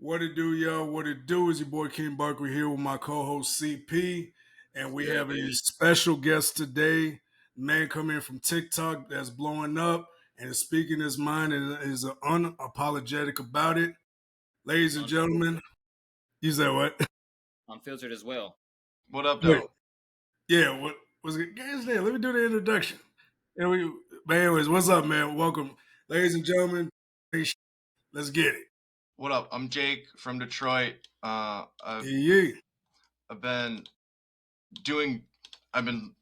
What it do, yo? What it do is your boy King Barco here with my co-host CP, and we have a special guest today. Man coming in from TikTok that's blowing up and is speaking his mind and is unapologetic about it. Ladies and gentlemen, you said what? Unfiltered as well. What up, though? Yeah, what was it? Guys, there. Let me do the introduction. But anyways, what's up, man? Welcome, ladies and gentlemen. Let's get it. What up? I'm Jake from Detroit. I've been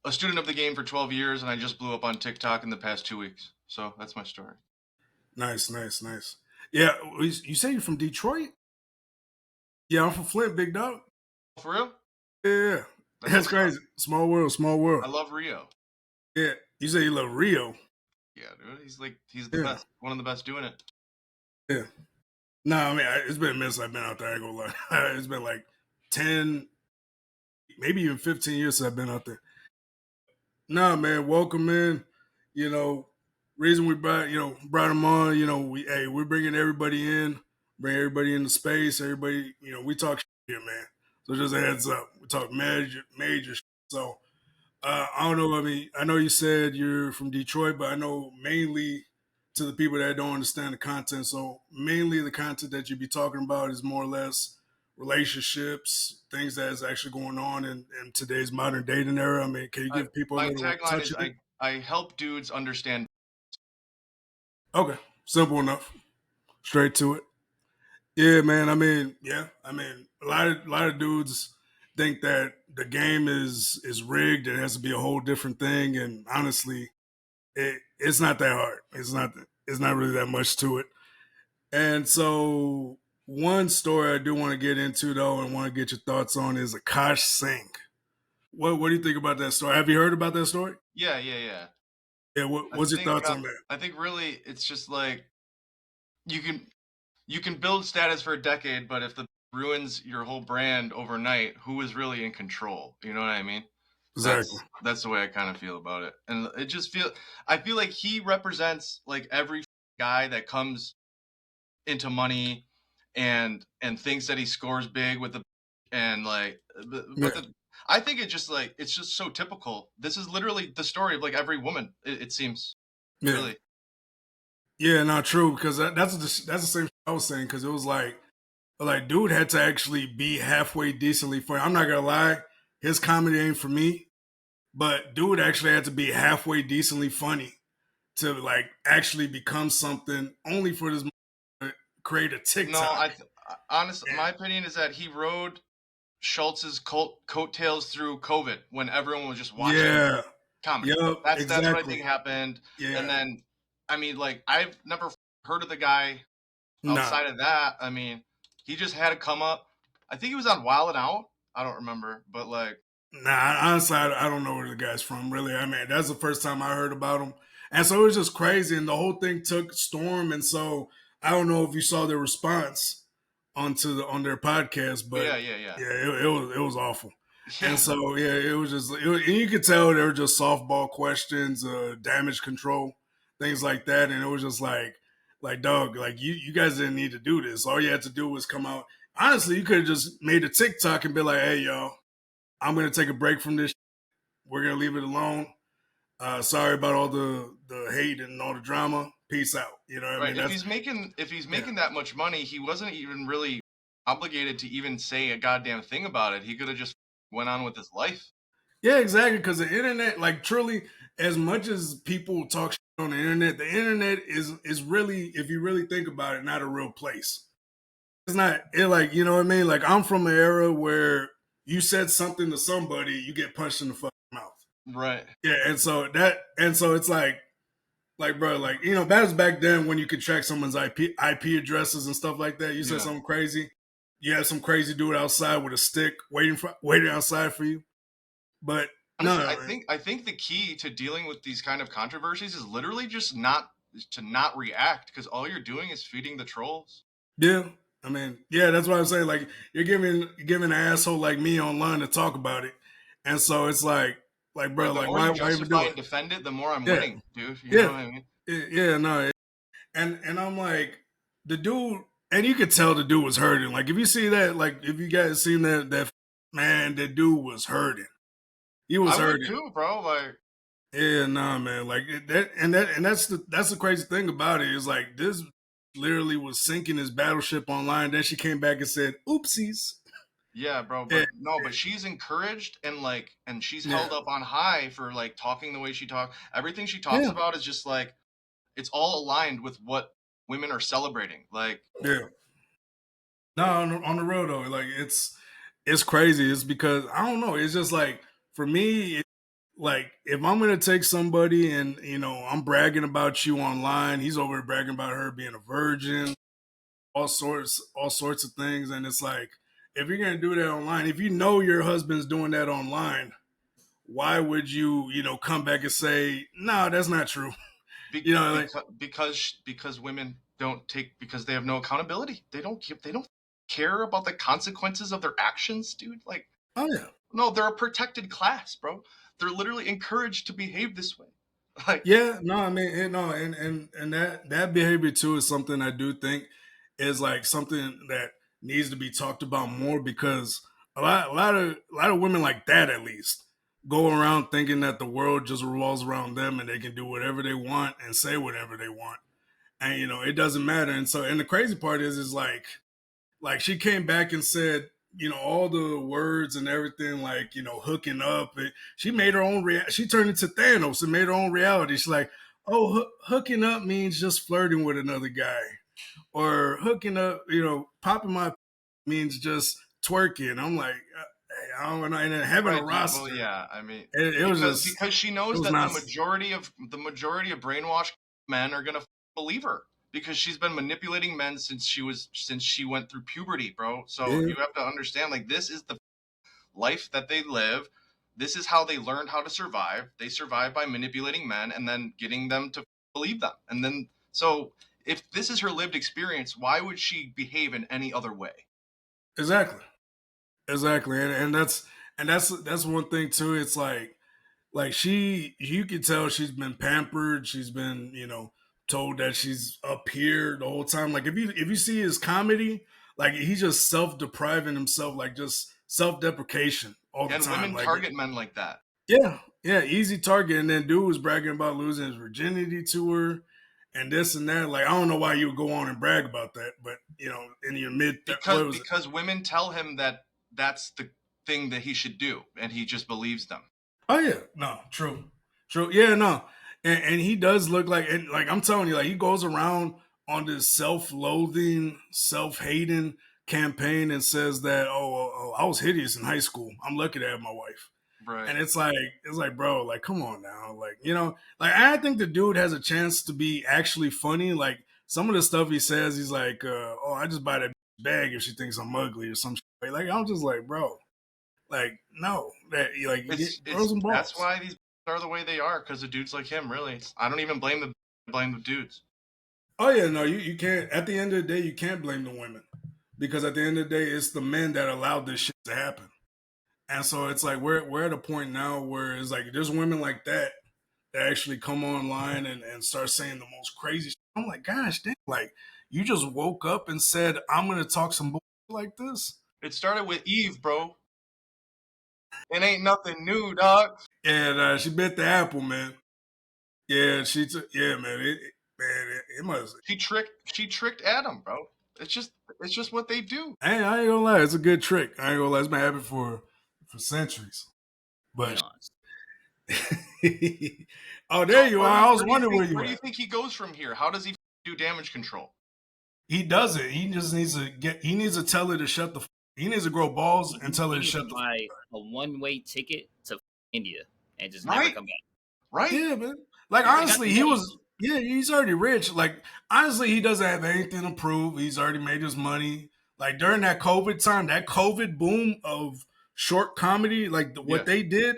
a student of the game for 12 years, and I just blew up on TikTok in the past 2 weeks. So that's my story. Nice. Yeah, you say you're from Detroit? Yeah, I'm from Flint, big dog. For real? Yeah. That's crazy. Small world. I love Rio. Yeah. You say you love Rio? Yeah, dude. He's the best. One of the best doing it. Yeah. No, I mean, it's been a minute since I've been out there. I ain't gonna lie. It's been like 10, maybe even 15 years since I've been out there. Nah, man, welcome in. Reason we brought him on, we're bringing everybody in, bring everybody into space. Everybody, we talk here, man. So just a heads up, we talk major shit. So I don't know. I mean, I know you said you're from Detroit, but I know mainly to the people that don't understand the content. So mainly the content that you be talking about is more or less relationships, things that is actually going on in today's modern dating era. I mean, can you give people a little tagline is I help dudes understand. Okay, simple enough. Straight to it. Yeah, man. I mean, a lot of dudes think that the game is rigged. It has to be a whole different thing, and honestly, it's not that hard. It's not really that much to it. And so one story I do want to get into though and want to get your thoughts on is Akash Singh. What do you think about that story? Have you heard about that story? Yeah. Yeah, what's your thoughts on that? I think really it's just like you can build status for a decade, but if the ruins your whole brand overnight, who is really in control? You know what I mean? Exactly. That's the way I kind of feel about it. And I feel like he represents like every guy that comes into money and thinks that he scores big with I think it's just so typical. This is literally the story of like every woman, it seems. Yeah. Really. Yeah, not true, because that's the same I was saying, because it was like dude had to actually be halfway decently funny. I'm not gonna lie, his comedy ain't for me. But dude actually had to be halfway decently funny to like actually become something only for this create a TikTok. No, honestly, my opinion is that he rode Schultz's coattails through COVID when everyone was just watching comedy. Yep, that's what I think happened. Yeah. And then, I mean, like I've never heard of the guy outside of that. I mean, he just had to come up. I think he was on Wild 'N Out. I don't remember, but like. Nah, honestly, I don't know where the guy's from, really. I mean, that's the first time I heard about him. And so it was just crazy, and the whole thing took storm. And so I don't know if you saw their response on their podcast, but yeah, it was awful. Yeah. And so it was just, and you could tell they were just softball questions, damage control, things like that. And it was just like dog, like you guys didn't need to do this. All you had to do was come out. Honestly, you could have just made a TikTok and be like, hey, y'all, I'm going to take a break from this. We're going to leave it alone. Sorry about all the hate and all the drama. Peace out. You know what I mean? If he's making that much money, he wasn't even really obligated to even say a goddamn thing about it. He could have just went on with his life. Yeah, exactly. Because the internet, like truly, as much as people talk shit on the internet is really, if you really think about it, not a real place. It's not, like, you know what I mean? Like, I'm from an era where you said something to somebody, you get punched in the fucking mouth. Right. Yeah, and so it's like, bro, like, that was back then when you could track someone's IP addresses and stuff like that. You said something crazy, you have some crazy dude outside with a stick waiting outside for you. But honestly, I think the key to dealing with these kind of controversies is literally just not react, because all you're doing is feeding the trolls. Yeah. I mean, yeah, that's what I'm saying. Like, you're giving an asshole like me online to talk about it, and so it's like, bro, like, why even do it? Defend it, the more I'm winning, dude. You know what I mean? Yeah, no, and I'm like, the dude And you could tell the dude was hurting. Like if you see that, like if you guys seen that man, that dude was hurting. He was I would hurting. too, bro. Like, Yeah, nah, man. Like that's the crazy thing about it is like this literally was sinking his battleship online. Then she came back and said, "Oopsies." yeah, bro. Yeah, But no, but she's encouraged and she's yeah, held up on high for like talking the way she talks. Everything she talks yeah, about is just like it's all aligned with what women are celebrating. Like, yeah. No, on the road though, like it's crazy. It's because I don't know. It's just like for me, like if I'm gonna take somebody and I'm bragging about you online, he's over there bragging about her being a virgin, all sorts of things, and it's like if you're gonna do that online, if you know your husband's doing that online, why would you come back and say no, that's not true? Like because women don't take because they have no accountability. They don't care about the consequences of their actions, dude. Like, oh yeah, no, they're a protected class, bro. They're literally encouraged to behave this way. Like, yeah, no, I mean, no, and that behavior too is something I do think is like something that needs to be talked about more because a lot of women like that at least go around thinking that the world just revolves around them and they can do whatever they want and say whatever they want, and it doesn't matter. And the crazy part is like she came back and said, all the words and everything, like, hooking up. She made her own, she turned into Thanos and made her own reality. She's like, oh, hooking up means just flirting with another guy. Or hooking up, popping my means just twerking. I'm like, hey, I don't know. And then having a roster. Well, yeah, I mean, It was just. because she knows that the majority of brainwashed men are gonna believe her because she's been manipulating men since she went through puberty, bro. So you have to understand, like, this is the life that they live. This is how they learned how to survive. They survive by manipulating men and then getting them to believe them. And then, so if this is her lived experience, why would she behave in any other way? Exactly. And that's one thing too. It's like you can tell she's been pampered. She's been, told that she's up here the whole time. Like if you see his comedy, like he's just self-depriving himself, like just self-deprecation all the time. And women like, target men like that. Yeah, easy target. And then dude was bragging about losing his virginity to her and this and that. Like I don't know why you would go on and brag about that, but in your because women tell him that that's the thing that he should do, and he just believes them. Oh yeah, no, true, yeah, no, and he does look like, and like I'm telling you, like he goes around on this self-loathing, self-hating campaign and says that, oh, I was hideous in high school. I'm lucky to have my wife. Right. And it's like, bro, like, come on now. Like, like I think the dude has a chance to be actually funny. Like some of the stuff he says, he's like, oh, I just buy that bag if she thinks I'm ugly or some shit. Like, I'm just like, bro, like, no, that like girls and balls. That's why these are the way they are, because of dudes like him, really. I don't even blame the dudes. Oh yeah, no, you can't. At the end of the day, you can't blame the women because at the end of the day, it's the men that allowed this shit to happen. And so it's like we're at a point now where it's like there's women like that actually come online and start saying the most crazy shit. I'm like, gosh, damn, like you just woke up and said, I'm gonna talk some bullshit like this. It started with Eve, bro. It ain't nothing new, dog. And she bit the apple, man. Yeah, man. It must. She tricked Adam, bro. It's just what they do. Hey, I ain't gonna lie, it's a good trick. I ain't gonna lie, it's been happening for centuries. But oh, there you are. I was wondering where you were. Where do you think he goes from here? How does he do damage control? He does it. He just needs to he needs to tell her to shut the. He needs to grow balls and tell her to shut the. Buy a one-way ticket to India and just never come back. Right? Yeah, man. Like honestly, he was. Yeah, he's already rich. Like honestly, he doesn't have anything to prove. He's already made his money. Like during that COVID time, that COVID boom of short comedy, like what they did,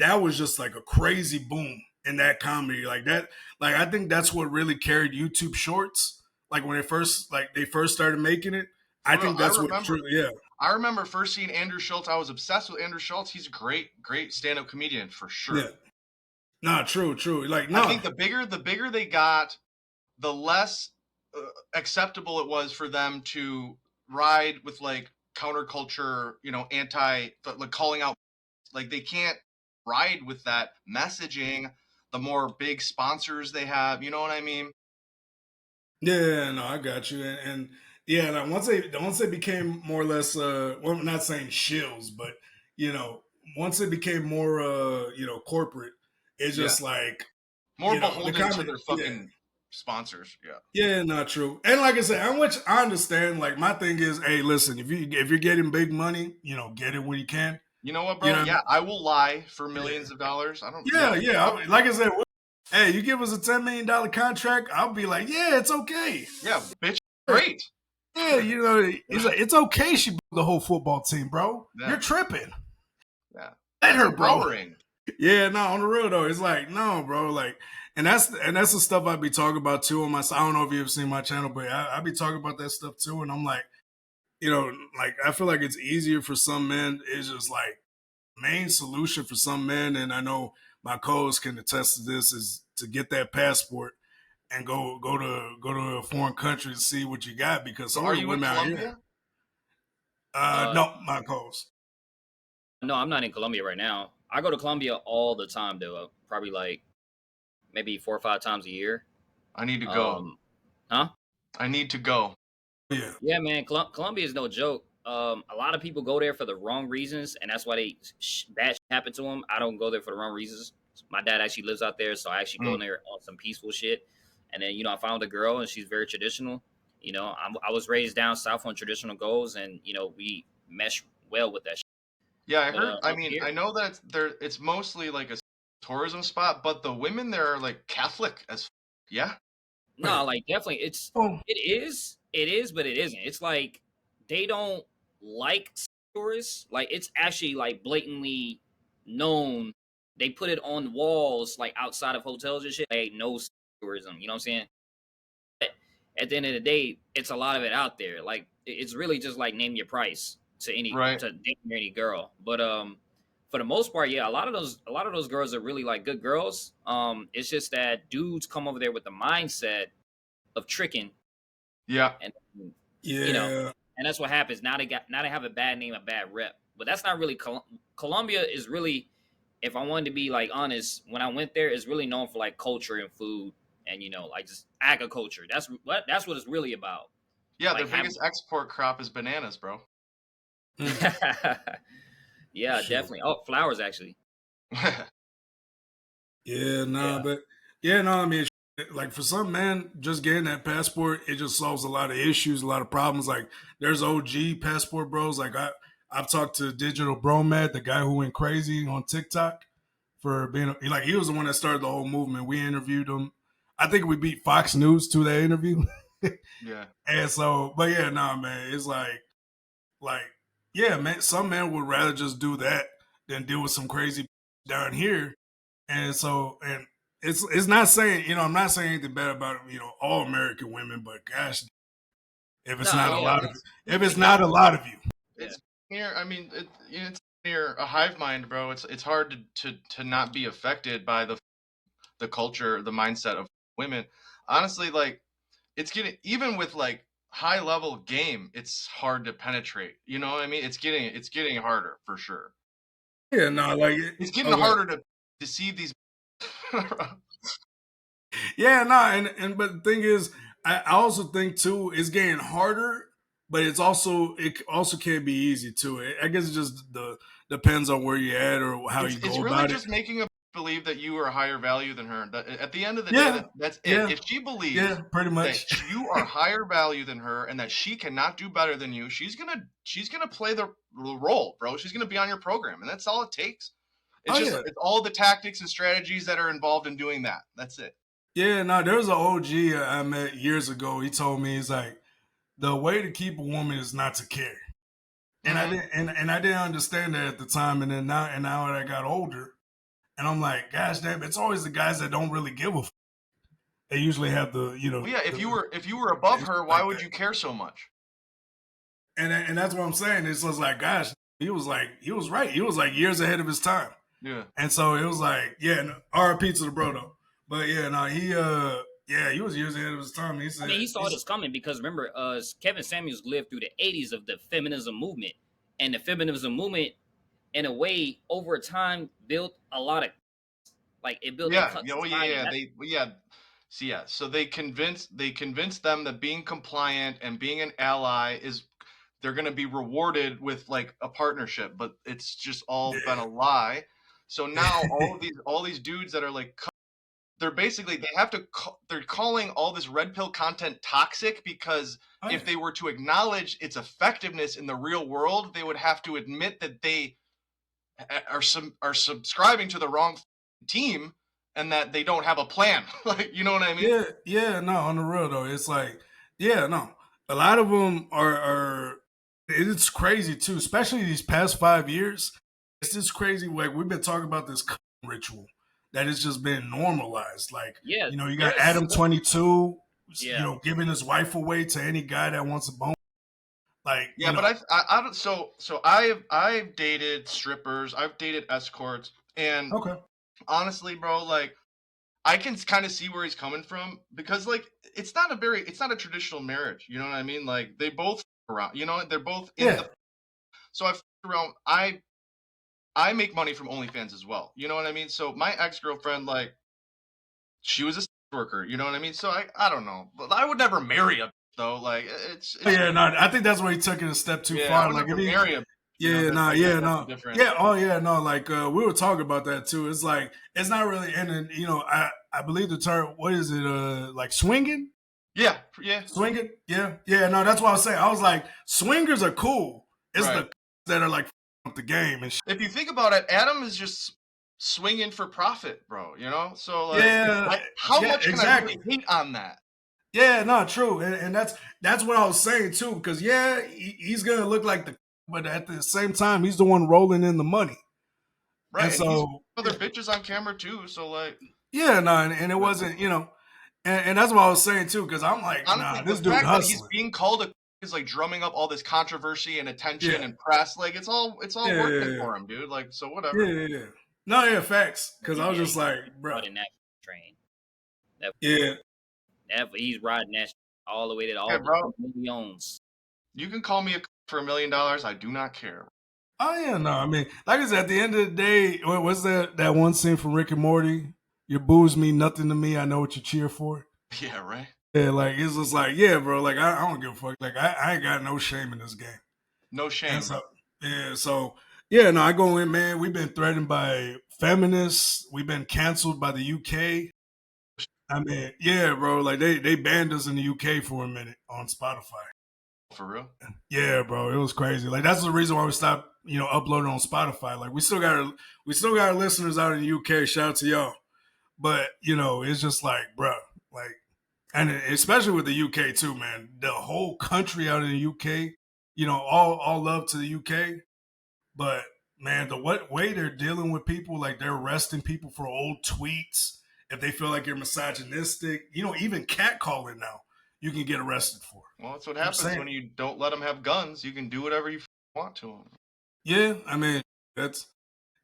that was just like a crazy boom in that comedy. Like that, like I think that's what really carried YouTube Shorts. Like when they first started making it. I think that's what truly, yeah. I remember first seeing Andrew Schultz. I was obsessed with Andrew Schultz. He's a great stand-up comedian for sure. Yeah. Nah, true. Like, no. I think the bigger they got, the less acceptable it was for them to ride with like counterculture, you know, like calling out, like they can't ride with that messaging. The more big sponsors they have, you know what I mean? Yeah, no, I got you. And yeah, like once they became more or less well, I'm not saying shills, but you know, once it became more corporate, it's Yeah. just like, More the beholden to comment, their fucking sponsors. Yeah. yeah, not true. And like I said, which I understand. Like my thing is, hey, listen, if you're getting big money, get it when you can. You know what, You bro? know what I Yeah, mean? I will lie for Yeah. millions of dollars. I don't. Yeah, yeah. Like I said, hey, you give us a $10 million contract, I'll be like, yeah, it's okay. Yeah, bitch, great. Yeah, he's like, it's okay. She built the whole football team, bro. Yeah. You're tripping. Yeah, Let her, empowering. bro. Yeah, no, on the real though, it's like, no, bro, like, and that's the stuff I be talking about too on my. I don't know if you've seen my channel, but I be talking about that stuff too, and I'm like, like I feel like it's easier for some men. It's just like main solution for some men, and I know my co-host can attest to this, is to get that passport and go to a foreign country to see what you got, because some Are of the you in women out here. Colombia? No, my co-host. No, I'm not in Colombia right now. I go to Colombia all the time, though. Probably like maybe 4 or 5 times a year. I need to go. Huh? I need to go. Yeah. Yeah, man. Colombia is no joke. A lot of people go there for the wrong reasons, and that's why bad shit happened to them. I don't go there for the wrong reasons. My dad actually lives out there, so I actually go in there on some peaceful shit. And then, I found a girl, and she's very traditional. I was raised down south on traditional goals, and we mesh well with that shit. Yeah, I But heard. I mean, here, I know that it's mostly like a tourism spot, but the women there are like Catholic as. Yeah. no, like definitely, it is, but it isn't. It's like they don't like tourists. Like it's actually like blatantly known. They put it on walls like outside of hotels and shit. Like no tourism. You know what I'm saying? But at the end of the day, it's a lot of it out there. Like it's really just like name your price to Right. date any girl. But for the most part, yeah, a lot of those girls are really like good girls. It's just that dudes come over there with the mindset of tricking. Yeah. And Yeah. and that's what happens. Now they have a bad name, a bad rep. But that's not really Colombia is really, if I wanted to be like honest, when I went there, is really known for like culture and food and like just agriculture. That's what it's really about. Yeah, Like their biggest export crop is bananas, bro. Yeah, Sure. definitely. Oh, flowers actually. Yeah, no, Yeah. but yeah, no, I mean, like for some men, just getting that passport, it just solves a lot of issues, a lot of problems. Like there's OG passport bros. Like I've talked to Digital Bromad, the guy who went crazy on TikTok for being like, he was the one that started the whole movement. We interviewed him. I think we beat Fox News to that interview. Yeah. And so, but yeah, no, man, it's like, yeah, man, some men would rather just do that than deal with some crazy down here. And so, and it's not saying, I'm not saying anything bad about, all American women, but gosh, if it's not a lot of, if it's not a lot of you, it's near. I mean, it's near a hive mind, bro. It's hard to not be affected by the culture, the mindset of women. Honestly, like it's getting, even with like high level game, it's hard to penetrate. You know what I mean? It's getting harder for sure. yeah, no, like It's getting harder to deceive these. Yeah, no, and but the thing is, I also think too, it's getting harder, but it also can be easy too. I guess it just depends on where you're at or how you go It's really about just it. making a believe that you are a higher value than her. That at the end of the day, that's it. Yeah. If she believes pretty much that you are higher value than her and that she cannot do better than you, she's gonna play the role, bro. She's gonna be on your program, and that's all it takes. It's it's all the tactics and strategies that are involved in doing that. That's it. Yeah, no, there was an OG I met years ago. He told me, he's like, the way to keep a woman is not to care. And I didn't and I didn't understand that at the time. And then now that I got older, and I'm like, gosh damn, it's always the guys that don't really give a f-. They usually have the, Well, yeah, if you were above her, why would you care so much? And that's what I'm saying. It's just like, gosh, he was right. He was like years ahead of his time. Yeah. And so it was like, yeah, RIP to the bro though. But yeah, no, Yeah, he was years ahead of his time. He said, I mean, he saw this coming because remember, Kevin Samuels lived through the '80s of the feminism movement, and the feminism movement, in a way, over time, built a lot of it built a cut society. So they convinced them that being compliant and being an ally is they're going to be rewarded with like a partnership, but it's just all been a lie. So now all these dudes that are like, they're basically they're calling all this red pill content toxic because if they were to acknowledge its effectiveness in the real world, they would have to admit that they are subscribing to the wrong team and that they don't have a plan. Like, you know what I mean? Yeah, no, on the real though, it's like, yeah, no, a lot of them are it's crazy too, especially these past 5 years. It's just crazy. Like we've been talking about this ritual that has just been normalized. Like, you know, you got Adam 22, you know, giving his wife away to any guy that wants a bone. Like, yeah, but I don't. So I've dated strippers, I've dated escorts, and honestly, bro, like I can kind of see where he's coming from because like it's not a traditional marriage. You know what I mean? Like they both around. You know, they're both in the. So I've around. I make money from OnlyFans as well. You know what I mean? So my ex-girlfriend, like, she was a sex worker. You know what I mean? So I don't know, but I would never marry a though. Like it's no, I think that's where he took it a step too far. Like if he marry a like we were talking about that too. It's like it's not really, and you know, I believe the term. What is it? Like swinging? Yeah. Swinging? Yeah. No, that's what I was saying. I was like, swingers are cool. It's the that are like the game and shit. If you think about it, Adam is just swinging for profit, bro. You know, so like, how much can I really hate on that? Yeah, no, true, and that's what I was saying too. Because he's gonna look like but at the same time, he's the one rolling in the money, right? And so other bitches on camera too. So like, and it wasn't, you know, and that's what I was saying too. Because I'm like, honestly, this dude hustling. He's being called is like drumming up all this controversy and attention and press. Like it's all working for him, dude. Like so, whatever. Yeah. No, facts. Because I was just like, bro, in that train. He's riding that all the way to all the millions. You can call me for $1 million. I do not care. Oh yeah, no. I mean, like I said, at the end of the day, what's that one scene from Rick and Morty? Your boos mean nothing to me. I know what you cheer for. Yeah, right. Yeah, like it's just like, yeah, bro. Like I don't give a fuck. Like I ain't got no shame in this game. No shame. No, I go in, man. We've been threatened by feminists. We've been canceled by the UK. I mean, yeah, bro. Like they banned us in the UK for a minute on Spotify. For real? Yeah, bro. It was crazy. Like that's the reason why we stopped, you know, uploading on Spotify. Like we still got our listeners out in the UK. Shout out to y'all. But you know, it's just like, bro, like. And especially with the UK too, man. The whole country out in the UK, you know, all love to the UK. But man, the way they're dealing with people, like they're arresting people for old tweets if they feel like you're misogynistic. You know, even catcalling now, you can get arrested for. Well, that's what happens when you don't let them have guns. You can do whatever you want to them. Yeah, I mean that's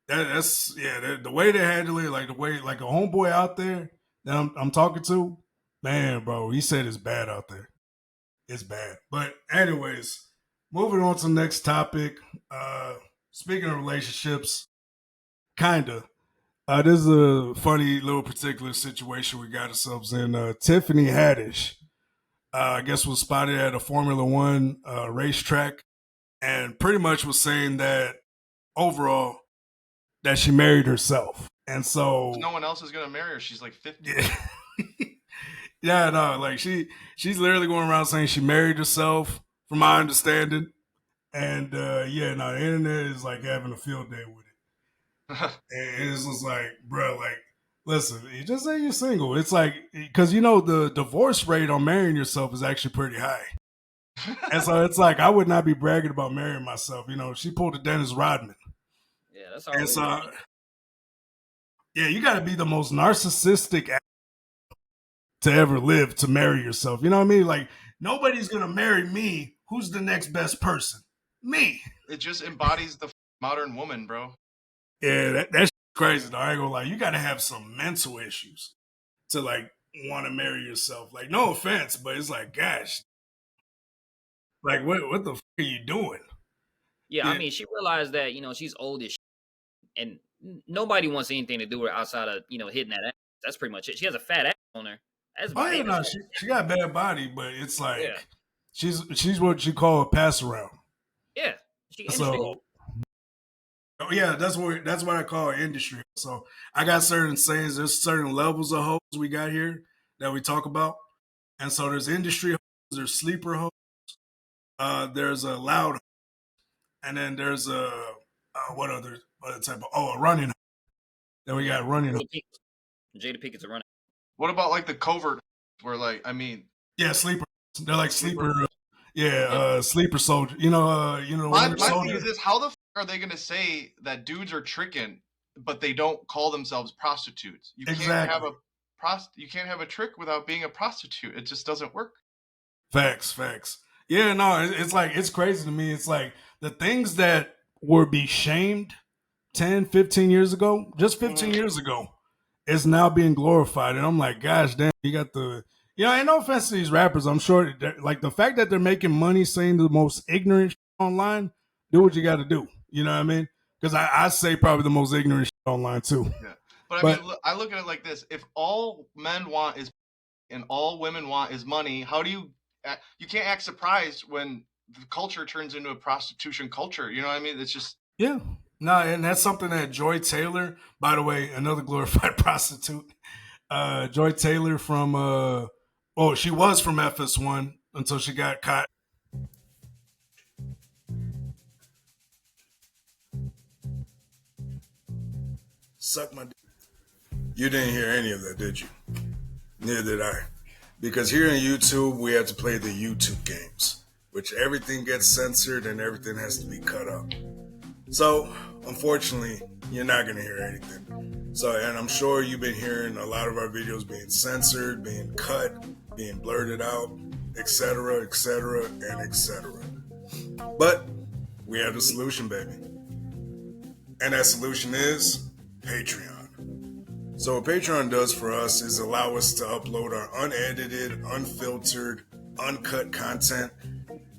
the way they handle it, like the way like a homeboy out there that I'm talking to. Man, bro, he said it's bad out there. It's bad. But anyways, moving on to the next topic. Speaking of relationships, kinda. This is a funny little particular situation we got ourselves in. Tiffany Haddish, I guess, was spotted at a Formula One racetrack and pretty much was saying that overall that she married herself. And so no one else is going to marry her. She's like 50. Yeah, no, like she's literally going around saying she married herself, from my understanding. And the internet is like having a field day with it. And it's just like, bro, like, listen, you just say you're single. It's like, because you know the divorce rate on marrying yourself is actually pretty high. And so it's like, I would not be bragging about marrying myself. You know, she pulled a Dennis Rodman. Yeah, that's all. And so, you got to be the most narcissistic to ever live to marry yourself. You know what I mean? Like, nobody's going to marry me. Who's the next best person? Me. It just embodies the modern woman, bro. Yeah, that's crazy though. I ain't gonna lie. You got to have some mental issues to like want to marry yourself. Like, no offense, but it's like, gosh, like what the fuck are you doing? Yeah, I mean, she realized that she's old as shit, and nobody wants anything to do with her outside of hitting that ass. That's pretty much it. She has a fat ass on her. That's Oh about yeah, it. no, she got a bad body, but it's like Yeah, she's what you call a pass around. yeah. She industry. So oh, yeah, that's what I call industry. So I got certain sayings. There's certain levels of hoes we got here that we talk about, and so there's industry hoes, there's sleeper hoes, there's a loud, and then there's a what other type of a running. Then we got running. Jada Pickett's a runner. What about like the covert, where like yeah, sleeper. They're like sleeper. Sleeper soldier. My thing is this: how the fuck are they gonna say that dudes are tricking, but they don't call themselves prostitutes? You can't have a trick without being a prostitute. It just doesn't work. Facts. Yeah, no, it's like it's crazy to me. It's like the things that were be shamed 10, 15 years ago, just 15 years ago, is now being glorified. And I'm like, gosh, damn, you got the. And no offense to these rappers, I'm sure, like the fact that they're making money saying the most ignorant shit online, do what you got to do. You know what I mean? Because I say probably the most ignorant shit online too. Yeah, but I mean, I look at it like this: if all men want is and all women want is money, how do you can't act surprised when the culture turns into a prostitution culture? You know what I mean? It's just no, and that's something that Joy Taylor, by the way, another glorified prostitute. Joy Taylor from she was from FS1 until she got caught. Suck my dick. You didn't hear any of that, did you? Neither did I. Because here on YouTube, we have to play the YouTube games, which everything gets censored and everything has to be cut up. So, unfortunately, you're not going to hear anything. So, and I'm sure you've been hearing a lot of our videos being censored, being cut, being blurted out, etc., etc., and etc. But we have the solution, baby. And that solution is Patreon. So what Patreon does for us is allow us to upload our unedited, unfiltered, uncut content.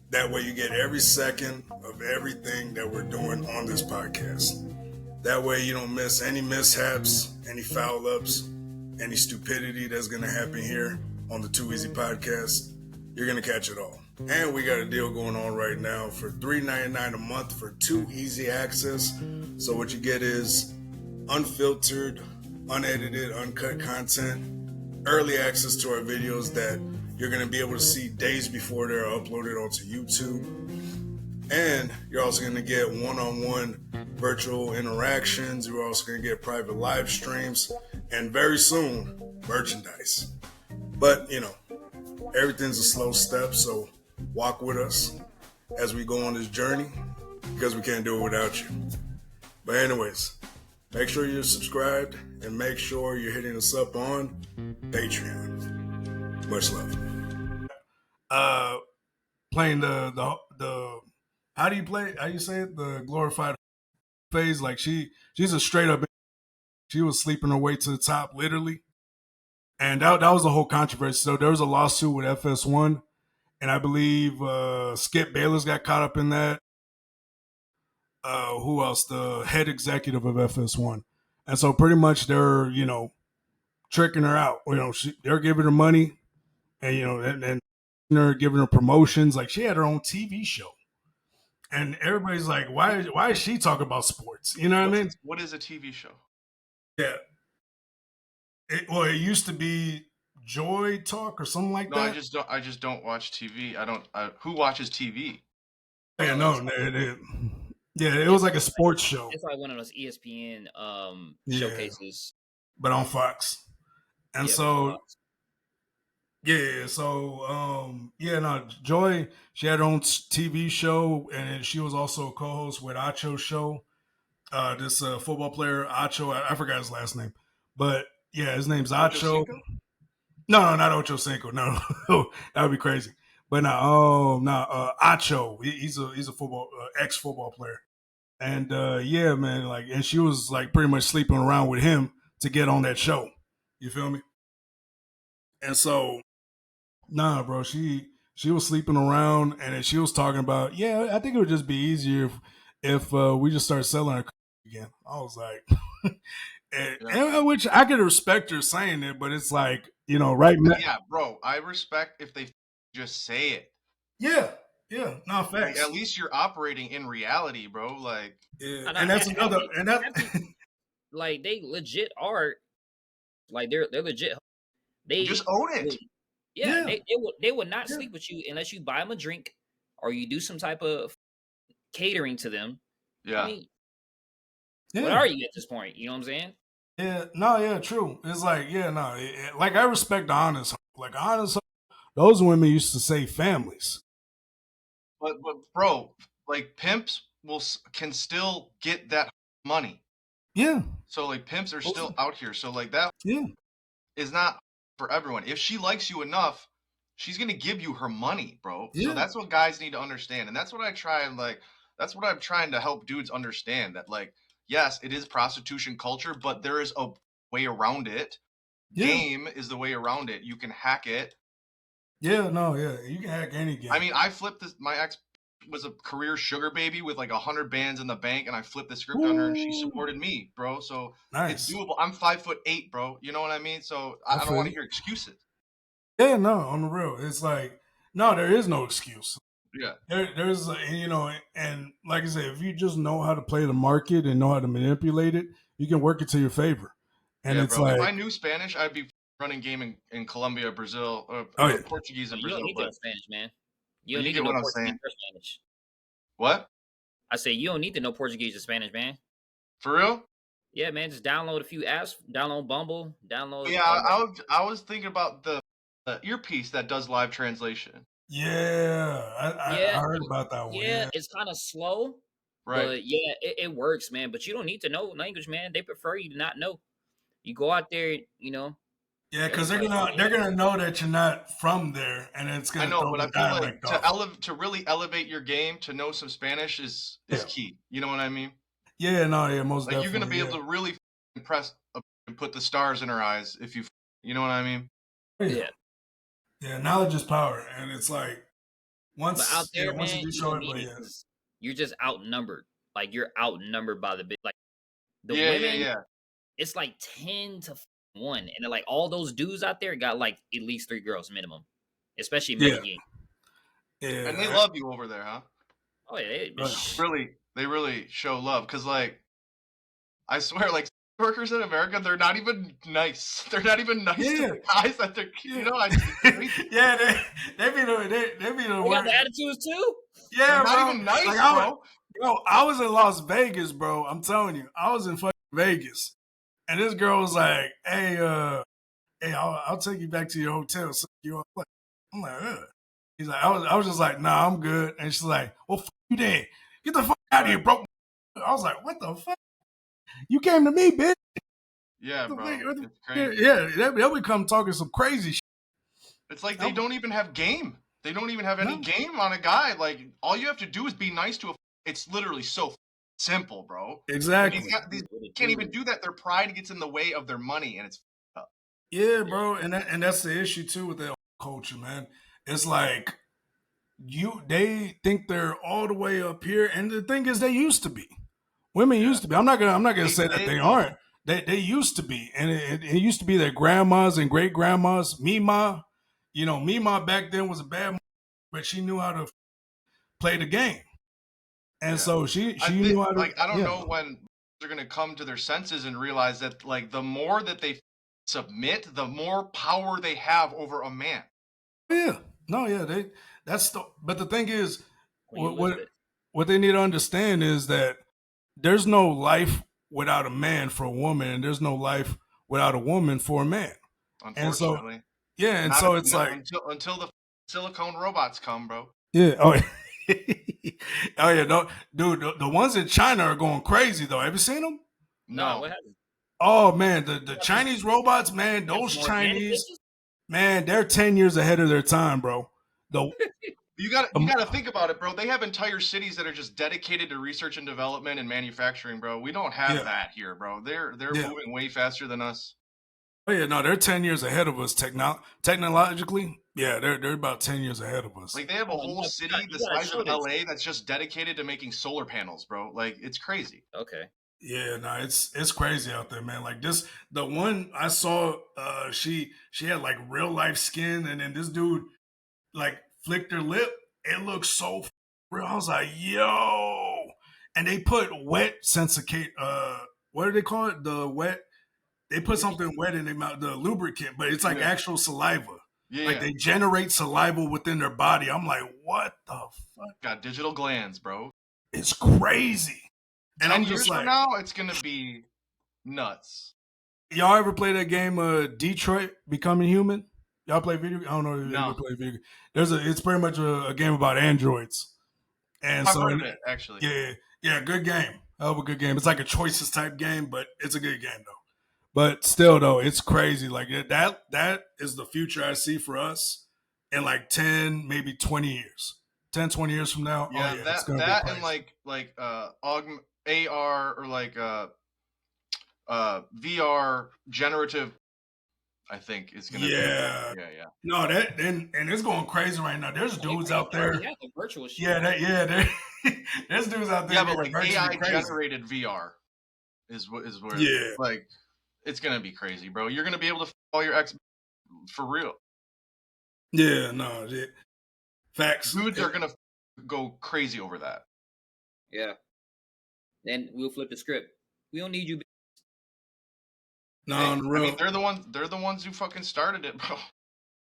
That way you get every second of everything that we're doing on this podcast. That way you don't miss any mishaps, any foul ups, any stupidity that's going to happen here on the Too Easy Podcast. You're going to catch it all. And we got a deal going on right now for $3.99 a month for Too Easy access. So what you get is unfiltered, unedited, uncut content, early access to our videos that you're going to be able to see days before they're uploaded onto YouTube. And you're also going to get one-on-one virtual interactions. You're also going to get private live streams and very soon, merchandise. But, everything's a slow step, so walk with us as we go on this journey because we can't do it without you. But anyways, make sure you're subscribed and make sure you're hitting us up on Patreon. Much love. Playing the how do you play? How you say it? The glorified phase. Like she's a straight up. She was sleeping her way to the top, literally. And that was the whole controversy. So there was a lawsuit with FS1, and I believe Skip Bayless got caught up in that. Who else? The head executive of FS1. And so pretty much they're, tricking her out. They're giving her money and they're giving her promotions. Like she had her own TV show. And everybody's like, why is she talking about sports? You know what I mean? What is a TV show? Yeah. It used to be Joy Talk or something like that. No, I just don't watch TV. Who watches TV? Yeah, no, it was like a sports show. It's like one of those ESPN showcases, but on Fox. And Joy, she had her own TV show, and she was also a co-host with Acho's show. This football player Acho, I forgot his last name, but yeah, his name's Acho. No, not Ocho Cinco. No, that would be crazy. But Acho. He's a football ex-football player, and man, and she was like pretty much sleeping around with him to get on that show. You feel me? And so, nah, bro, she was sleeping around, and then she was talking about, yeah, I think it would just be easier if we just start selling her again. I was like, and which I could respect her saying it, but it's like, you know, right now. Yeah, bro, I respect if they just say it. Yeah, no facts. Like, at least you're operating in reality, bro. Like, yeah, and that's another, and that like they legit are, like they're legit. They just own it. Yeah, they would not sleep with you unless you buy them a drink or you do some type of catering to them. Yeah. I mean, what are you at this point? You know what I'm saying? Yeah, no, yeah, true. It's like, yeah, no, like I respect the honest, like honest. Those women used to say families. But bro, like pimps can still get that money. Yeah. So like pimps are still out here. So like that is not for everyone. If she likes you enough, she's gonna give you her money, bro. Yeah. So that's what guys need to understand, and that's what I try and like. That's what I'm trying to help dudes understand. That like, yes, it is prostitution culture, but there is a way around it. Yeah. Game is the way around it. You can hack it. Yeah, no, yeah, you can hack any game. I mean, I flipped this. My ex was a career sugar baby with like 100 bands in the bank, and I flipped the script on her, and she supported me, bro. So it's doable. I'm 5'8", bro. You know what I mean? So I don't want to hear excuses. Yeah, no, on the real, it's like no, there is no excuse. Yeah, there's you know, and like I said, if you just know how to play the market and know how to manipulate it, you can work it to your favor. And it's bro. like, if I knew Spanish, I'd be running game in Colombia, Brazil, Portuguese in Brazil. You don't need to know Spanish, man. You don't need to know Portuguese or Spanish. What? I say you don't need to know Portuguese or Spanish, man. For real? Yeah, man. Just download a few apps. Download Bumble. Download. Yeah, I was thinking about the earpiece that does live translation. Yeah, I heard about that one. Yeah, it's kind of slow, right? But yeah, it works, man. But you don't need to know language, man. They prefer you to not know. You go out there, you know. Yeah, because they're gonna know that you're not from there, and it's gonna. I know, but I feel like to really elevate your game, to know some Spanish is key. You know what I mean? Yeah, no, yeah, most like definitely. You're gonna be able to really impress and put the stars in her eyes if you know what I mean? Yeah. Yeah, knowledge is power, and it's like once out there, once man, you do show it, you're just outnumbered. Like you're outnumbered by the big, like the women. Yeah. It's like 10 to 1, and then like all those dudes out there got like at least 3 girls minimum, especially Medellin. Yeah, and they love you over there, huh? Oh yeah, they really show love because like I swear, like workers in America, they're not even nice. They're not even nice to the guys that they're, you know. they be the worst. Got the attitudes too. Yeah, they're not even nice, like, bro. I was in Las Vegas, bro. I'm telling you, I was in fucking Vegas, and this girl was like, "Hey, I'll take you back to your hotel." So I'm like, ugh. He's like, I was just like, "Nah, I'm good." And she's like, "Well, fuck you then. Get the fuck out of here, bro." I was like, "What the fuck? You came to me, bitch." Yeah, bro. It's crazy. Yeah, they'll be come talking some crazy shit. It's like they don't even have game. They don't even have any game on a guy. Like, all you have to do is be nice to a... It's literally so simple, bro. Exactly. These can't even do that. Their pride gets in the way of their money, and it's up. Yeah, bro. And that's the issue, too, with that culture, man. It's like, they think they're all the way up here, and the thing is, they used to be. Women used to be. I'm not gonna say that they aren't. They used to be, and it used to be their grandmas and great grandmas. Mima, Mima back then was a bad, but she knew how to play the game, and so she knew how to. Like, I don't know when they're gonna come to their senses and realize that like the more that they submit, the more power they have over a man. Yeah, no, yeah, but the thing is, what they need to understand is that there's no life without a man for a woman, and there's no life without a woman for a man. Unfortunately. And so it's like until the silicone robots come, bro. Yeah. Oh yeah. No, dude, the ones in China are going crazy though. Have you seen them? No. What happened? Oh man, the Chinese robots, man, those Chinese, man, they're 10 years ahead of their time, bro. You gotta think about it, bro. They have entire cities that are just dedicated to research and development and manufacturing, bro. We don't have that here, bro. They're moving way faster than us. Oh yeah, no, they're 10 years ahead of us technologically. Yeah, they're about 10 years ahead of us. Like they have a whole city the size of LA that's just dedicated to making solar panels, bro. Like it's crazy. Okay. Yeah, no, it's crazy out there, man. Like this, the one I saw, she had like real life skin, and then this dude like flicked her lip. It looks so real. I was like, yo, and they put wet sensicate. What do they call it? The wet. They put something wet in their mouth, the lubricant, but it's like actual saliva. Yeah. Like they generate saliva within their body. I'm like, what the fuck? Got digital glands, bro. It's crazy. And I'm just like, from now, it's gonna be nuts. Y'all ever play that game, Detroit Becoming Human? Y'all play video? I don't know if you ever play video. It's pretty much a game about androids. And I've heard of it, actually. Yeah, good game. Hell of a good game. It's like a choices type game, but it's a good game though. But still, though, it's crazy. Like that is the future I see for us in like 10, maybe 20 years. 10, 20 years from now. Yeah, it's gonna that be and like AR or like VR generative, I think is gonna be. Yeah. No, that and it's going crazy right now. There's dudes out there. Yeah, the virtual shit. There's dudes out there. Yeah, but like AI generated VR is where like it's gonna be crazy, bro. You're gonna be able to follow your ex for real. Yeah, no, facts. Dudes are gonna go crazy over that. Yeah. Then we'll flip the script. We don't need you. No, on the real. I mean, they're the ones who fucking started it, bro.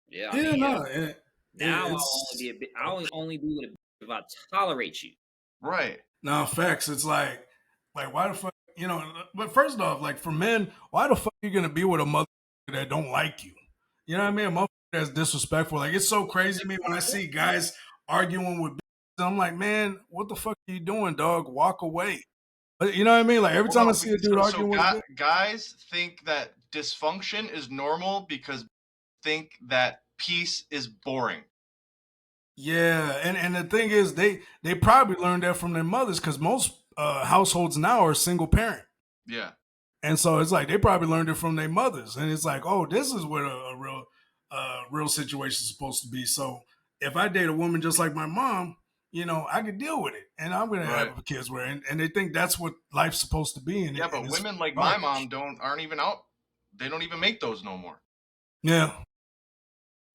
Yeah. Now I'll only be with a if I tolerate you. Right. No, facts. It's like why the fuck, but first off, like for men, why the fuck are you gonna be with a mother that don't like you? You know what I mean? A mother that's disrespectful. Like it's so crazy to me when I see guys arguing with I'm like, man, what the fuck are you doing, dog? Walk away. You know what I mean? Like every time I see a dude arguing with guys think that dysfunction is normal because think that peace is boring. Yeah, and the thing is, they probably learned that from their mothers because most households now are single parent. Yeah, and so it's like they probably learned it from their mothers, and it's like, oh, this is what a real situation is supposed to be. So if I date a woman just like my mom, I could deal with it, and I'm gonna have kids with her, and they think that's what life's supposed to be. And but women like my mom aren't even out. They don't even make those no more. Yeah.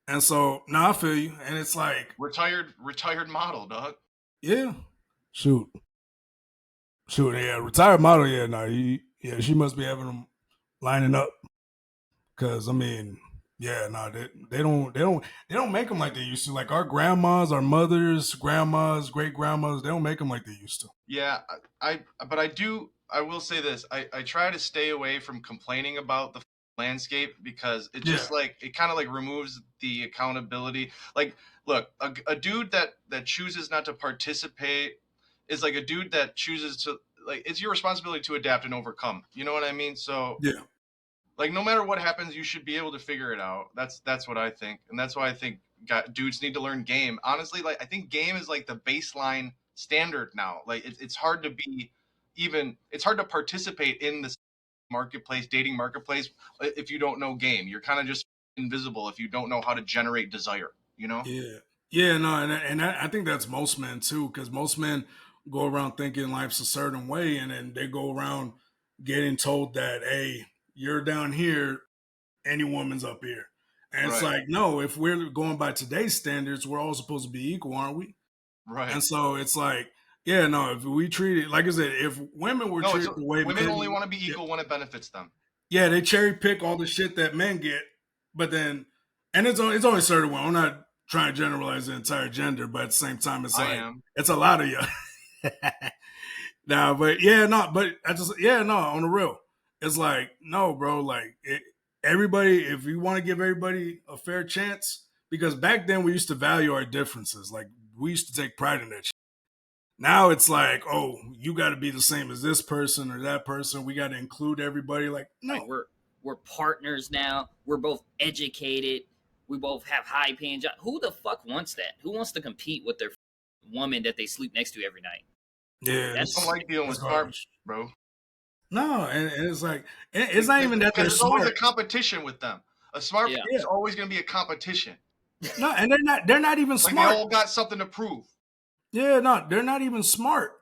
And so now I feel you, and it's like retired model, dog. Yeah, shoot, yeah, retired model. Yeah, no, she must be having them lining up, because I mean, yeah, no, they don't make them like they used to. Like our grandmas, our mothers, grandmas, great grandmas, they don't make them like they used to. Yeah, I will say this: I try to stay away from complaining about the landscape because it just it kind of like removes the accountability. Like, look, a dude that chooses not to participate is like a dude that chooses to, like, it's your responsibility to adapt and overcome. You know what I mean? So yeah, like no matter what happens, you should be able to figure it out. That's what I think, and that's why I think dudes need to learn game. Honestly, like I think game is like the baseline standard now. Like it's hard to be it's hard to participate in this dating marketplace if you don't know game. You're kind of just invisible if you don't know how to generate desire, no, and I think that's most men too, because most men go around thinking life's a certain way, and then they go around getting told that, hey, you're down here, any woman's up here, and it's like, no, if we're going by today's standards, we're all supposed to be equal, aren't we? Right. And so it's like, yeah, no, if we treat it, like I said, if women were treated the way women only want to be equal when it benefits them. Yeah, they cherry pick all the shit that men get, but then, and it's only certain one. I'm not trying to generalize the entire gender, but at the same time, it's it's a lot of you. On the real, it's like, no, bro, like everybody, if you want to give everybody a fair chance, because back then we used to value our differences. Like we used to take pride in that shit. Now it's like, oh, you got to be the same as this person or that person. We got to include everybody. Like, no, like we're partners now. We're both educated. We both have high paying jobs. Who the fuck wants that? Who wants to compete with their woman that they sleep next to every night? Yeah, I don't like dealing with garbage, bro. No, and it's like it's not even that they're there's always a smart. competition with them. A smart person is always going to be a competition. No, and they're not even smart. Like they all got something to prove. Yeah, no, they're not even smart.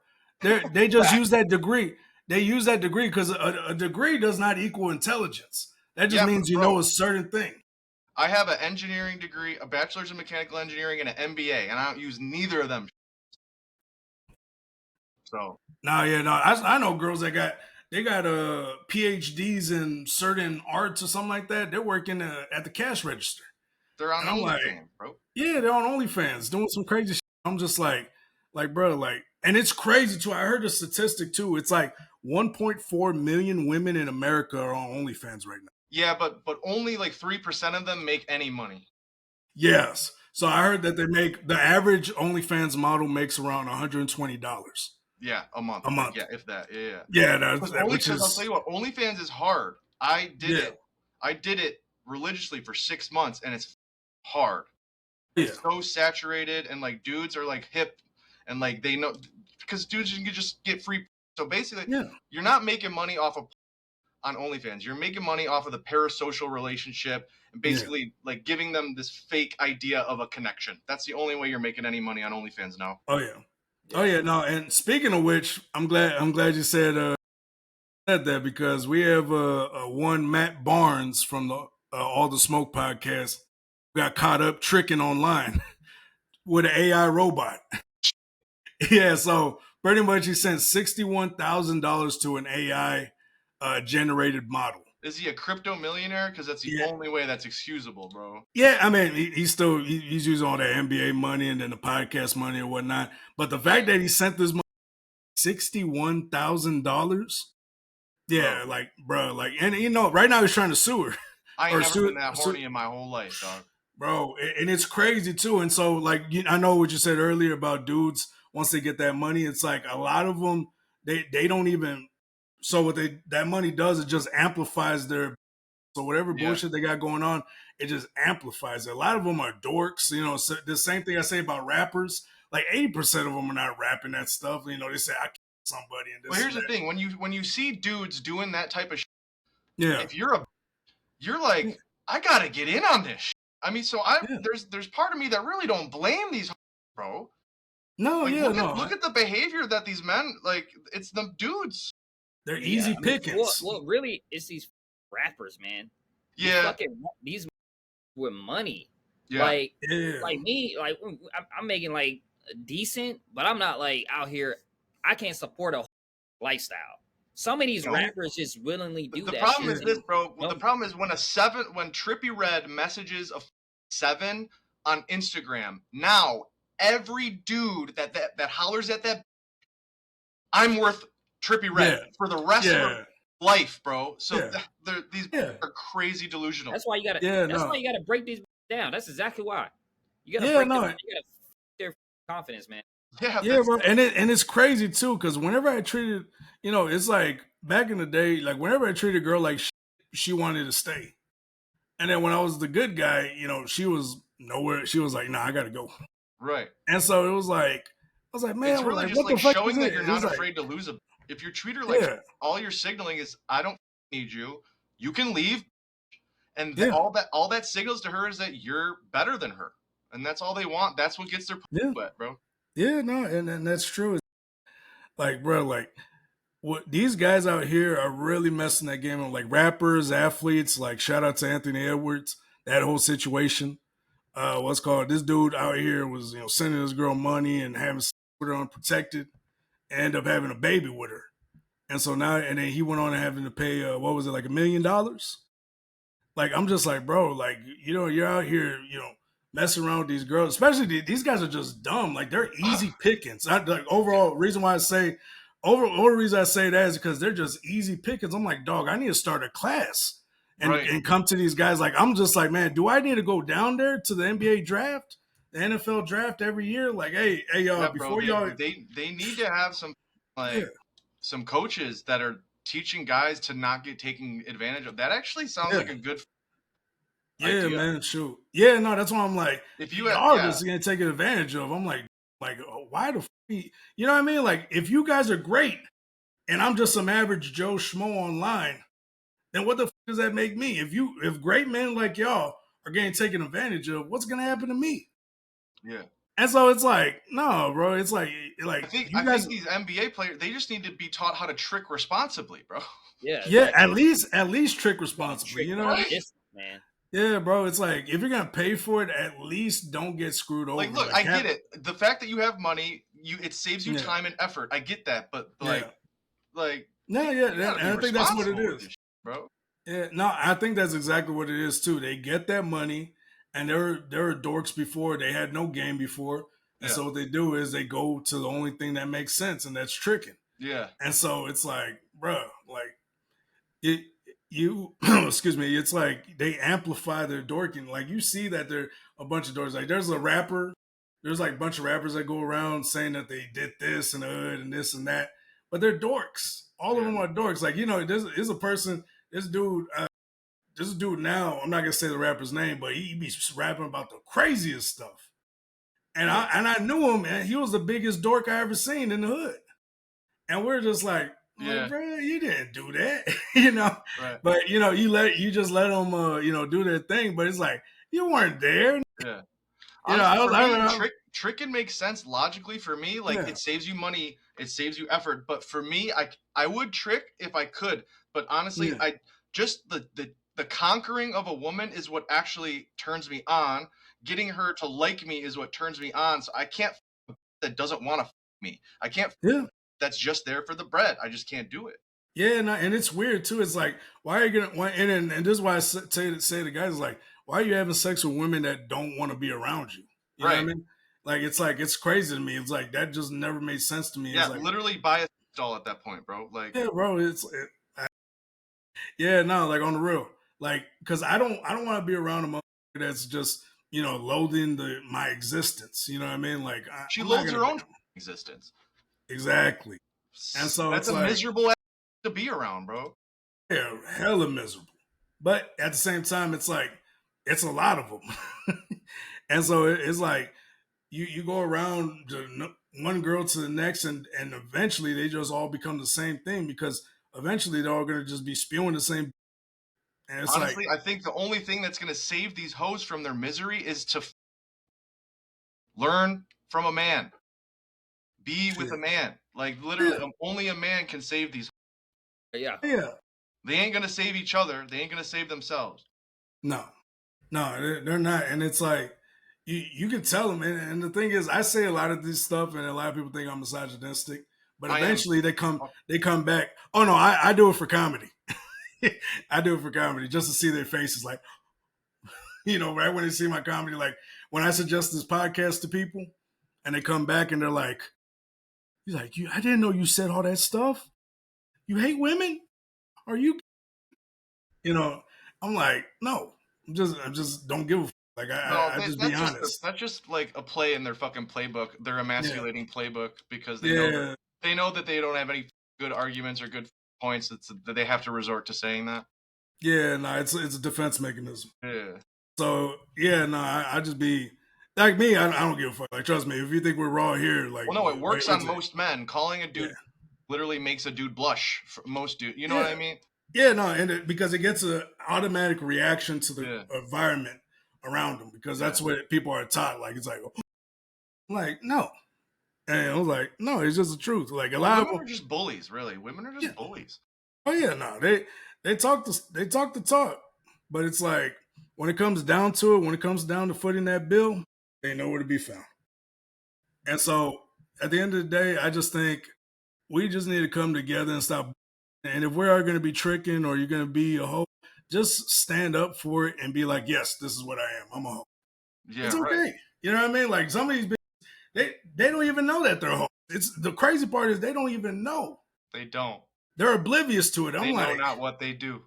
They just use that degree. They use that degree because a degree does not equal intelligence. That just means you know a certain thing. I have an engineering degree, a bachelor's in mechanical engineering, and an MBA, and I don't use neither of them. So I know girls that got PhDs in certain arts or something like that. They're working at the cash register. They're on OnlyFans, bro. Yeah, they're on OnlyFans doing some crazy shit. I'm just like, bro, like, and it's crazy too. I heard a statistic too. It's like 1.4 million women in America are on OnlyFans right now. Yeah, but only like 3% of them make any money. Yes. So I heard that the average OnlyFans model makes around $120. Yeah, a month. A month. Yeah, if that. Yeah. Yeah, I'll tell you what, OnlyFans is hard. I did it religiously for 6 months, and it's hard. It's so saturated, and like dudes are like hip, and like they know because dudes can just get free. So basically, you're not making money off of on OnlyFans. You're making money off of the parasocial relationship and basically like giving them this fake idea of a connection. That's the only way you're making any money on OnlyFans now. Oh yeah. Oh yeah, no. And speaking of which, I'm glad you said that because we have one Matt Barnes from the All the Smoke podcast got caught up tricking online with an AI robot. Yeah, so pretty much he sent $61,000 to an AI generated model. Is he a crypto millionaire? Because that's the only way that's excusable, bro. Yeah, I mean, he's using all that NBA money and then the podcast money and whatnot. But the fact that he sent this money, $61,000, yeah, like, bro, like, and you know, right now he's trying to sue her. I ain't never been that horny in my whole life, dog. Bro, and it's crazy too. And so, like, I know what you said earlier about dudes once they get that money. It's like a lot of them they don't even. So what that money does, it just amplifies their. So whatever bullshit they got going on, it just amplifies it. A lot of them are dorks. You know, so the same thing I say about rappers. Like 80% of them are not rapping that stuff. You know, they say I killed somebody. And this. Well, here's the thing: when you see dudes doing that type of shit, if you're like, I gotta get in on this shit. I mean, so there's part of me that really don't blame these, bro. No, like, look at the behavior that these men like. It's the dudes. They're easy pickings. Well, really, it's these rappers, man. Yeah, these with money. Yeah, like me, like I'm making like decent, but I'm not like out here. I can't support a lifestyle. Some of these rappers just willingly do that. The problem is this, bro. The problem is when Trippie Redd messages a 7 on Instagram. Now every dude that hollers at that, I'm worth Trippie Redd for the rest of their life, bro. So these are crazy delusional. That's why you gotta. Why you gotta break these down. That's exactly why you gotta break them. You gotta their confidence, man. Yeah, bro. And it's crazy too because whenever I treated, you know, it's like back in the day, like whenever I treated a girl like she wanted to stay, and then when I was the good guy, you know, she was nowhere. She was like, "Nah, I gotta go." Right. And so it was like, I was like, man, it's really just like showing that you're not afraid to lose a. If you treat her like all you're signaling is, I don't need you. You can leave, and all that signals to her is that you're better than her, and that's all they want. That's what gets their pussy wet, bro. Yeah, no, and that's true. Like, bro, like what these guys out here are really messing that game up. Like rappers, athletes. Like shout out to Anthony Edwards. That whole situation. This dude out here was sending this girl money and having sex with her unprotected. End up having a baby with her. And so now, and then he went on and having to pay, like $1 million? Like, I'm just like, bro, like, you're out here, messing around with these girls, especially these guys are just dumb. Like, they're easy pickings. Overall reason I say that is because they're just easy pickings. I'm like, dog, I need to start a class and come to these guys. Like, I'm just like, man, do I need to go down there to the NBA draft? The NFL draft every year, like, hey, y'all, before y'all, they need to have some some coaches that are teaching guys to not get taken advantage of. That actually sounds like a good idea. Man, shoot, no, that's why I'm like, if you are just gonna take advantage of, I'm like, why the you know what I mean? Like, if you guys are great and I'm just some average Joe Schmo online, then what the fuck does that make me? If great men like y'all are getting taken advantage of, what's gonna happen to me? Yeah. And so it's like, no, bro. It's like I think these NBA players, they just need to be taught how to trick responsibly, bro. Yeah. Yeah, at least trick responsibly. You know what I mean? Man. Yeah, bro. It's like if you're gonna pay for it, at least don't get screwed over. Like, look, I get it. The fact that you have money, it saves you time and effort. I get that, but like, and I think that's what it is, bro. Yeah, no, I think that's exactly what it is too. They get that money, and they're dorks before. They had no game before, and so what they do is they go to the only thing that makes sense, and that's tricking. Yeah, and so it's like, bro, like you excuse me, it's like they amplify their dorking. Like you see that they're a bunch of dorks. Like there's a rapper, there's like a bunch of rappers that go around saying that they did this and the hood and this and that, but they're dorks. All of them are dorks. Like, you know, there's a person. This dude now, I'm not gonna say the rapper's name, but he be rapping about the craziest stuff. And I knew him, and he was the biggest dork I ever seen in the hood. And we're just like, bro, you didn't do that, you know. Right. But you know, you just let them, do their thing. But it's like you weren't there. Yeah. Honestly, tricking makes sense logically for me. Like it saves you money, it saves you effort. But for me, I would trick if I could. But honestly, I just the conquering of a woman is what actually turns me on. Getting her to like me is what turns me on. So I can't that doesn't want to me. I can't. That's just there for the bread. I just can't do it. Yeah, and it's weird too. It's like, why are you gonna? And this is why I say to guys, like, why are you having sex with women that don't want to be around you? You know what I mean? Like, it's crazy to me. It's like that just never made sense to me. Yeah, it's like, literally buy a stall at that point, bro. Like, yeah, bro. Like on the real, like, because I don't want to be around a motherfucker that's just loathing my existence. You know what I mean? Like, she loathes her own existence. Exactly. And so that's a miserable to be around, bro. Yeah, hella miserable. But at the same time, it's like it's a lot of them. And so it's like you go around one girl to the next, and eventually they just all become the same thing, because eventually they're all going to just be spewing the same. And it's honestly, I think the only thing that's going to save these hoes from their misery is to learn from a man. Be with a man. Like, literally, only a man can save these. Yeah. They ain't going to save each other. They ain't going to save themselves. No, they're not. And it's like, you can tell them. And the thing is, I say a lot of this stuff, and a lot of people think I'm misogynistic. But eventually they come back. Oh, no, I do it for comedy. I do it for comedy, just to see their faces. Like, right when they see my comedy, like when I suggest this podcast to people, and they come back and they're like, he's like, I didn't know you said all that stuff. You hate women? Are you? I'm like, no. I just don't give a fuck. Like, I just be honest. That's just like a play in their fucking playbook. They're emasculating playbook because they know that they don't have any good arguments or good points that they have to resort to saying that. Yeah, no, it's a defense mechanism. Yeah. So I just be like me. I don't give a fuck. Like, trust me, if you think we're raw here, like, well, no, it works on most men. Calling a dude literally makes a dude blush. For most dude, you know what I mean? Yeah, no, and because it gets an automatic reaction to the environment around them, because that's what people are taught. Like, it's like, I'm like, no. And I was like, no, it's just the truth. Like, a lot of women are just bullies, really. Women are just bullies. Oh yeah, no, they talk the talk, but it's like when it comes down to it, when it comes down to footing that bill, they ain't nowhere to be found. And so at the end of the day, I just think we just need to come together and stop. And if we are going to be tricking, or you're going to be a hoe, just stand up for it and be like, yes, this is what I am. I'm a hoe. Yeah, it's okay. Right. You know what I mean? Like, some of these bitches, they don't even know that they're hoe. It's the crazy part is they don't even know. They don't. They're oblivious to it. They know not what they do.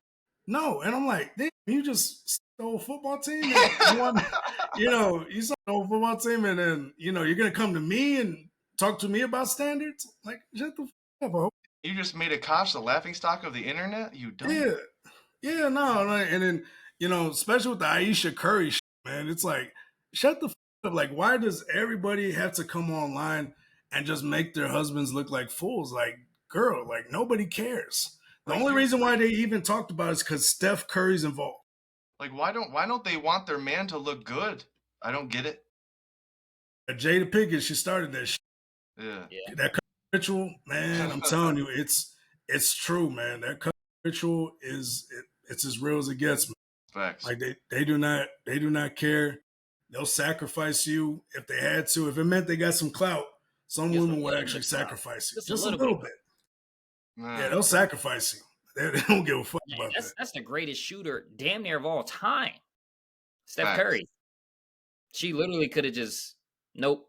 No, and I'm like, you just stole a football team. And you saw the whole football team, and then you're gonna come to me and talk to me about standards. Like, shut the fuck up, bro. You just made Akash the laughingstock of the internet. You don't. Yeah, no, and then especially with the Aisha Curry shit, man. It's like, shut the fuck up. Like, why does everybody have to come online and just make their husbands look like fools? Like, girl. Like nobody cares. The Like, only reason why they even talked about it is because Steph Curry's involved. Like, why don't they want their man to look good? I don't get it. Jada Pinkett, she started that shit. Yeah. That ritual, man, I'm telling you, it's true, man. That ritual it's as real as it gets, man. Facts. Like they do not care. They'll sacrifice you if they had to. If it meant they got some clout, some women would actually sacrifice you. Just a little bit. Yeah, they'll sacrifice you. They don't give a fuck about that. That's the greatest shooter damn near of all time. Steph Curry. She literally could have just, nope,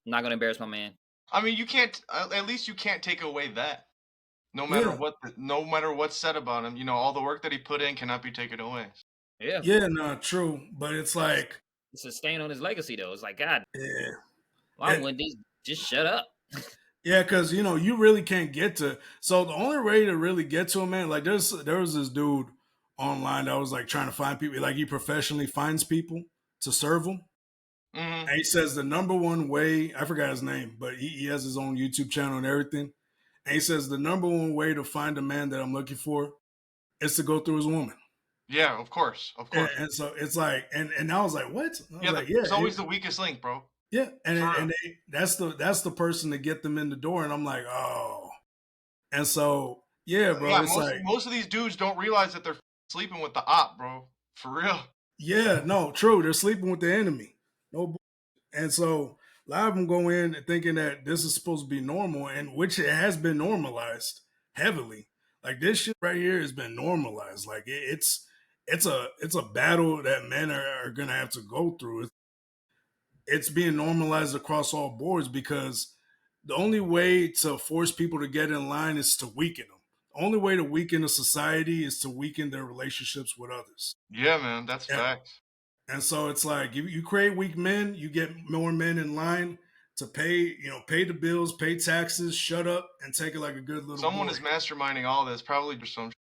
not gonna embarrass my man. I mean, you can't. At least you can't take away that. No matter what, no matter what's said about him, you know, all the work that he put in cannot be taken away. Yeah. Yeah, no, true. But it's like it's a stain on his legacy, though. It's like, God, yeah, why wouldn't these just shut up? Yeah, because you know you really can't get to. So the only way to really get to him, man, like there was this dude online that was like trying to find people. Like he professionally finds people to serve them. Mm-hmm. And he says the number one way, I forgot his name, but he has his own YouTube channel and everything. And he says the number one way to find a man that I'm looking for is to go through his woman. Yeah, of course. And so it's like, and I was like, what? Yeah, like, it's always the weakest link, bro. Yeah, and that's the person to get them in the door, and I'm like, oh, and so yeah, bro. Yeah, it's most of these dudes don't realize that they're sleeping with the op, bro. For real. Yeah, no, true. They're sleeping with the enemy. No, and so a lot of them go in thinking that this is supposed to be normal, and which it has been normalized heavily. Like this shit right here has been normalized. Like it's a battle that men are gonna have to go through. It's being normalized across all boards because the only way to force people to get in line is to weaken them. The only way to weaken a society is to weaken their relationships with others. Yeah, man, that's facts. And so it's like you create weak men, you get more men in line to pay the bills, pay taxes, shut up, and take it like a good little Someone boy. is masterminding all this, probably for some.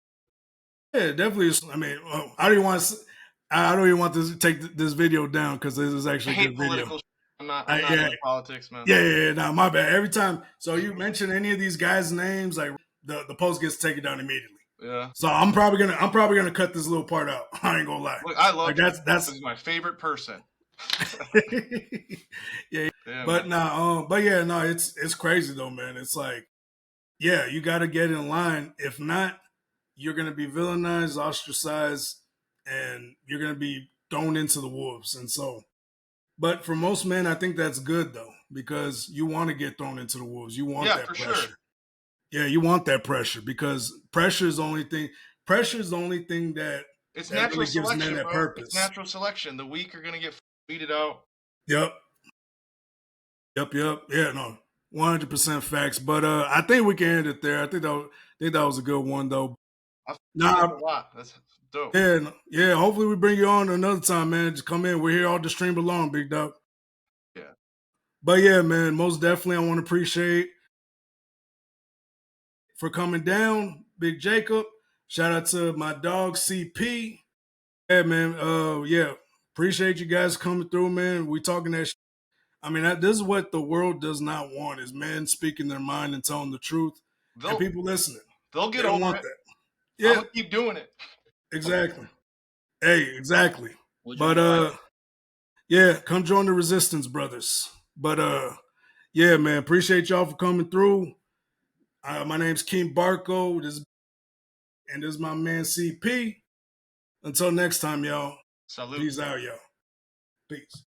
Yeah, definitely. I mean, I don't even want to take this video down because this is actually a good video. I'm not into politics, man. Yeah, no, my bad. Every time, so you mention any of these guys' names, like the post gets taken down immediately. Yeah. So I'm probably gonna cut this little part out. I ain't gonna lie. Look, I love that's my favorite person. Yeah, but no, it's crazy though, man. It's like, yeah, you got to get in line. If not, you're gonna be villainized, ostracized, and you're gonna be thrown into the wolves. And so, but for most men, I think that's good though, because you want to get thrown into the wolves. You want that pressure. Sure. Yeah, you want that pressure because pressure is the only thing that it's that natural really selection, gives men that bro. purpose. It's natural selection. The weak are gonna get weeded out. Yep. Yeah, no, 100% facts. But I think we can end it there. I think that was a good one though. A lot. That's dope. Yeah. Hopefully we bring you on another time, man. Just come in. We're here all the stream along, big dog. Yeah. But yeah, man, most definitely I want to appreciate for coming down, Big Jacob. Shout out to my dog CP. Yeah, man. Appreciate you guys coming through, man. We talking that shit. I mean, this is what the world does not want: is men speaking their mind and telling the truth, and people listening. They'll get over it. That. Yeah, I'm gonna keep doing it. Exactly. Hey, exactly. But yeah, come join the resistance, brothers. But yeah, man, appreciate y'all for coming through. My name's King Barco. This is my man CP. Until next time, y'all. Salute. Peace out, y'all. Peace.